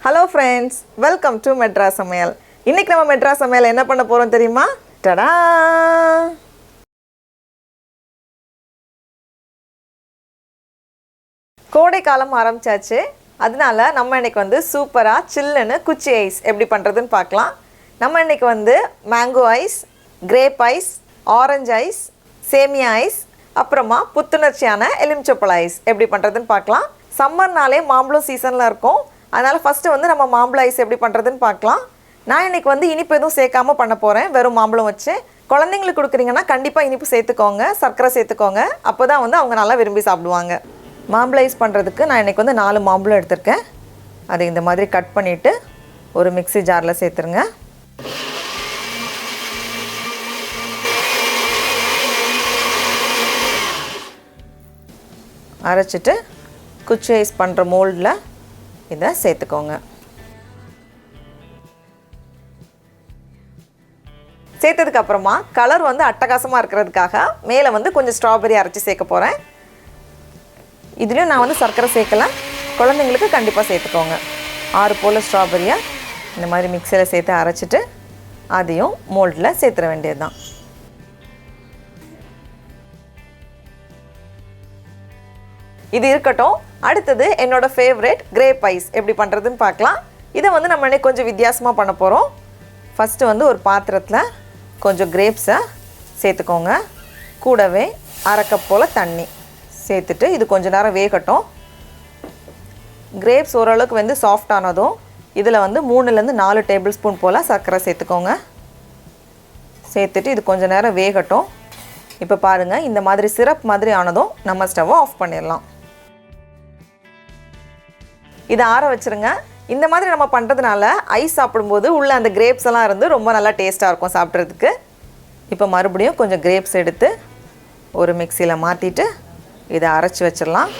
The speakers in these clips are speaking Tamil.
Hello friends, welcome to Madras Samayal. இன்னைக்கு நம்ம Madras Samayal என்ன பண்ண போறோம் தெரியுமா? டடா! கோடை காலம் ஆரம்பிச்சாச்சு. அதனால நம்ம இன்னைக்கு வந்து சூப்பரா சில்லுன்னு குச்சி ஐஸ் எப்படி பண்றதுன்னு பார்க்கலாம். நம்ம இன்னைக்கு வந்து மேங்கோ ஐஸ், grape ஐஸ், ஆரஞ்சு ஐஸ், சேமியா ஐஸ், அப்புறமா புத்துணர்ச்சியான எலுமிச்சப்பழ ஐஸ் எப்படி பண்றதுன்னு பார்க்கலாம். சம்மர்னாலே மாம்பழம் சீசன்ல இருக்கும். அதனால ஃபர்ஸ்ட் வந்து நம்ம மாம்பழ ஐஸ் எப்படி பண்றதுன்னு பார்க்கலாம். நான் இன்னைக்கு வந்து இனிப்பு எதுவும் சேர்க்காம பண்ண போறேன். வெறும் மாம்பழம் வச்சு. குழந்தைகளுக்கு கொடுக்குறீங்கன்னா கண்டிப்பா இனிப்பு சேர்த்துக்கோங்க, சர்க்கரை சேர்த்துக்கோங்க. அப்பதான் வந்து அவங்க நல்லா விரும்பி சாப்பிடுவாங்க. மாம்பழ ஐஸ் பண்றதுக்கு நான் இன்னைக்கு வந்து 4 மாம்பழம் எடுத்துர்க்கேன். அதை இந்த மாதிரி கட் பண்ணிட்டு ஒரு மிக்ஸி ஜார்ல சேர்த்துருங்க. அரைச்சிட்டு குச்சி ஐஸ் பண்ற மோல்ட்ல இதை சேர்த்துக்கோங்க. சேர்த்ததுக்கு அப்புறமா கலர் வந்து அட்டகாசமா இருக்கிறதுக்காக மேலே வந்து கொஞ்சம் ஸ்ட்ராபெரி அரைச்சி சேர்க்க போறேன். இதுலயும் நான் வந்து சர்க்கரை சேர்க்கல. குழந்தைங்களுக்கு கண்டிப்பா சேர்த்துக்கோங்க. 6 போல ஸ்ட்ராபெரியை இந்த மாதிரி மிக்ஸில சேர்த்து அரைச்சிட்டு அதையும் மோல்ட்ல சேர்த்துற வேண்டியதுதான். இது இருக்கட்டும். அடுத்தது என்னோட ஃபேவரட் grape ஐஸ் எப்படி பண்றதுன்னு பார்க்கலாம். இதை வந்து நம்ம இன்னைக்கு கொஞ்சம் வித்தியாசமா பண்ண போறோம். ஃபர்ஸ்ட் வந்து ஒரு பாத்திரத்துல கொஞ்சம் கிரேப்ஸை சேர்த்துக்கோங்க. கூடவே 1/2 கப் போல தண்ணி சேர்த்துட்டு இது கொஞ்ச நேரம் வேகட்டும். கிரேப்ஸ் ஓரளவுக்கு வந்து சாஃப்ட் ஆனதும் இதில் வந்து 3லேருந்து 4 டேபிள் ஸ்பூன் போல் சர்க்கரை சேர்த்துக்கோங்க. சேர்த்துட்டு இது கொஞ்ச நேரம் வேகட்டும். இப்போ பாருங்கள், இந்த மாதிரி சிரப் மாதிரி ஆனதும் நம்ம ஸ்டவ்வை ஆஃப் பண்ணிடலாம். இதை ஆற வச்சுருங்க. இந்த மாதிரி நம்ம பண்ணுறதுனால ஐஸ் சாப்பிடும்போது உள்ள அந்த கிரேப்ஸ் எல்லாம் இருந்து ரொம்ப நல்லா டேஸ்ட்டாக இருக்கும் சாப்பிட்றதுக்கு. இப்போ மறுபடியும் கொஞ்சம் கிரேப்ஸ் எடுத்து ஒரு மிக்சியில் மாற்றிட்டு இதை அரைச்சி வச்சிடலாம்.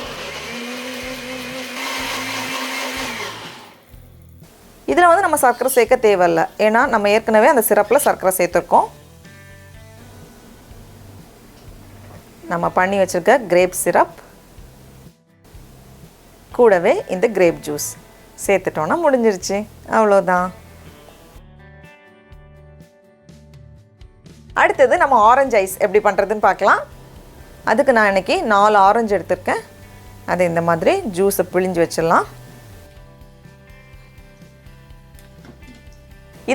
இதில் வந்து நம்ம சர்க்கரை சேர்க்க தேவையில்லை. ஏன்னா நம்ம ஏற்கனவே அந்த சிரப்பில் சர்க்கரை சேர்த்துருக்கோம். நம்ம பண்ணி வச்சுருக்க கிரேப் சிரப் கூடவே இந்த கிரேப் ஜூஸ் சேர்த்துட்டோன்னா முடிஞ்சிருச்சு. அவ்வளோதான். அடுத்தது நம்ம ஆரஞ்சு ஐஸ் எப்படி பண்ணுறதுன்னு பார்க்கலாம். அதுக்கு நான் இன்னைக்கு 4 ஆரஞ்சு எடுத்திருக்கேன். அதை இந்த மாதிரி ஜூஸை பிழிஞ்சு வச்சிடலாம்.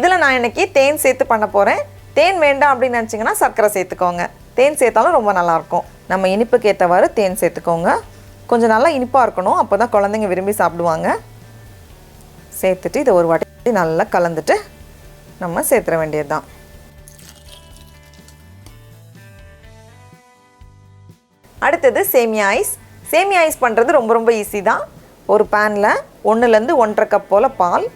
இதில் நான் இன்னைக்கு தேன் சேர்த்து பண்ண போகிறேன். தேன் வேண்டாம் அப்படின்னு நினச்சிங்கன்னா சர்க்கரை சேர்த்துக்கோங்க. தேன் சேர்த்தாலும் ரொம்ப நல்லாயிருக்கும். நம்ம இனிப்புக்கு ஏற்றவாறு தேன் சேர்த்துக்கோங்க. கொஞ்சம் நல்லா இனிப்பாக இருக்கணும். அப்போ தான் குழந்தைங்க விரும்பி சாப்பிடுவாங்க. சேர்த்துட்டு இதை ஒரு வாட்டி நல்லா கலந்துட்டு நம்ம சேர்த்துற வேண்டியது தான். அடுத்தது சேமியா ஐஸ். சேமியா ஐஸ் பண்ணுறது ரொம்ப ரொம்ப ஈஸி தான். ஒரு பேனில் 1லேருந்து 1/2 கப் போல் பால்,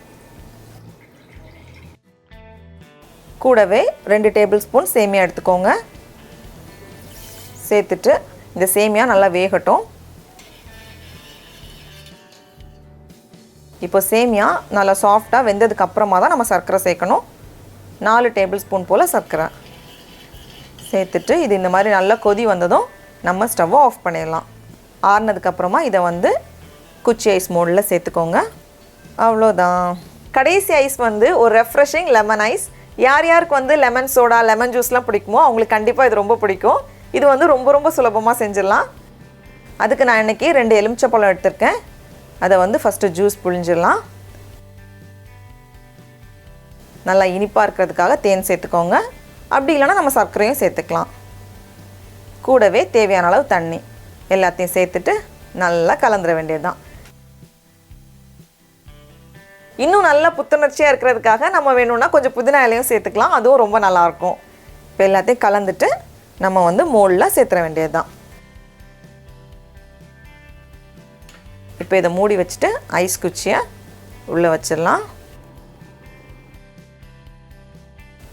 கூடவே 2 டேபிள் ஸ்பூன் சேமியா எடுத்துக்கோங்க. சேர்த்துட்டு இந்த சேமியா நல்லா வேகட்டும். இப்போ சேமியா நல்லா சாஃப்டாக வெந்ததுக்கு அப்புறமா தான் நம்ம சர்க்கரை சேர்க்கணும். 4 டேபிள் ஸ்பூன் போல் சர்க்கரை சேர்த்துட்டு இது இந்த மாதிரி நல்லா கொதி வந்ததும் நம்ம ஸ்டவ்வை ஆஃப் பண்ணிடலாம். ஆறுனதுக்கப்புறமா இதை வந்து குச்சி ஐஸ் மோடில் சேர்த்துக்கோங்க. அவ்வளோதான். கடைசி ஐஸ் வந்து ஒரு ரெஃப்ரெஷிங் லெமன் ஐஸ். யார் யாருக்கு வந்து லெமன் சோடா, லெமன் ஜூஸ்லாம் பிடிக்குமோ அவங்களுக்கு கண்டிப்பாக இது ரொம்ப பிடிக்கும். இது வந்து ரொம்ப ரொம்ப சுலபமாக செஞ்சிடலாம். அதுக்கு நான் இன்றைக்கி 2 எலுமிச்சப்பழம் எடுத்திருக்கேன். அதை வந்து ஃபஸ்ட்டு ஜூஸ் புழிஞ்சிடலாம். நல்லா இனிப்பாக இருக்கிறதுக்காக தேன் சேர்த்துக்கோங்க. அப்படி இல்லைன்னா நம்ம சர்க்கரையும் சேர்த்துக்கலாம். கூடவே தேவையான அளவு தண்ணி எல்லாத்தையும் சேர்த்துட்டு நல்லா கலந்துட வேண்டியது தான். இன்னும் நல்லா புத்துணர்ச்சியாக இருக்கிறதுக்காக நம்ம வேணும்னா கொஞ்சம் புதினா இலையும் சேர்த்துக்கலாம். அதுவும் ரொம்ப நல்லாயிருக்கும். இப்போ எல்லாத்தையும் கலந்துட்டு நம்ம வந்து மோல்டில் சேர்த்துற வேண்டியது தான். இப்போ இதை மூடி வச்சுட்டு ஐஸ் குச்சியை உள்ளே வச்சிடலாம்.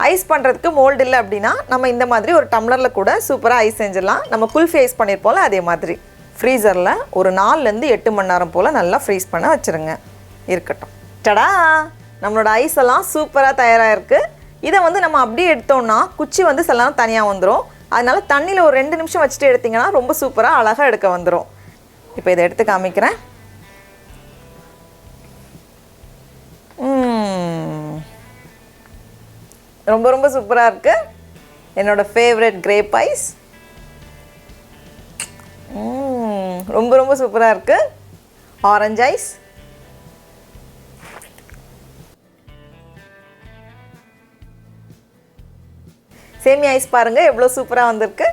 ஐஸ் பண்ணுறதுக்கு மோல்டு இல்லை அப்படின்னா நம்ம இந்த மாதிரி ஒரு டம்ளரில் கூட சூப்பராக ஐஸ் செஞ்சிடலாம். நம்ம குல்ஃபி ஐஸ் பண்ணியிருப்போம்ல அதே மாதிரி. ஃப்ரீசரில் ஒரு 4லேருந்து 8 மணி நேரம் போல் நல்லா ஃப்ரீஸ் பண்ண வச்சுருங்க. இருக்கட்டும். டடா! நம்மளோட ஐஸ் எல்லாம் சூப்பராக தயாராக இருக்குது. இதை வந்து நம்ம அப்படியே எடுத்தோம்னா குச்சி வந்து சில நேரம் தனியாக வந்துடும். அதனால தண்ணியில் ஒரு 2 நிமிஷம் வச்சுட்டு எடுத்திங்கன்னா ரொம்ப சூப்பராக அழகாக எடுக்க வந்துடும். இப்போ இதை எடுத்து காமிக்கிறேன். ரொம்ப ரொம்ப சூப்பராக இருக்குது. என்னோட ஃபேவரட் கிரேப் ஐஸ். ரொம்ப ரொம்ப சூப்பராக இருக்குது. Orange ice. சேமியா ஐஸ் பாருங்கள் எவ்வளோ சூப்பராக வந்திருக்கு.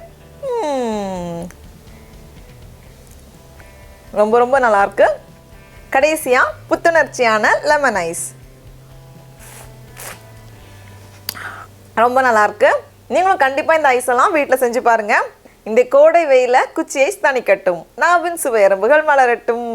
ரொம்ப ரொம்ப நல்லாயிருக்கு. கடைசியாக புத்துணர்ச்சியான லெமன் ஐஸ். ரொம்ப நல்லாயிருக்கு. நீங்களும் கண்டிப்பாக இந்த ஐஸெல்லாம் வீட்டில் செஞ்சு பாருங்கள். இந்த கோடை வெயில குச்சி ஐஸ் தணிக்கட்டும். நாவின் சுவையரம்புகள் மலரட்டும்.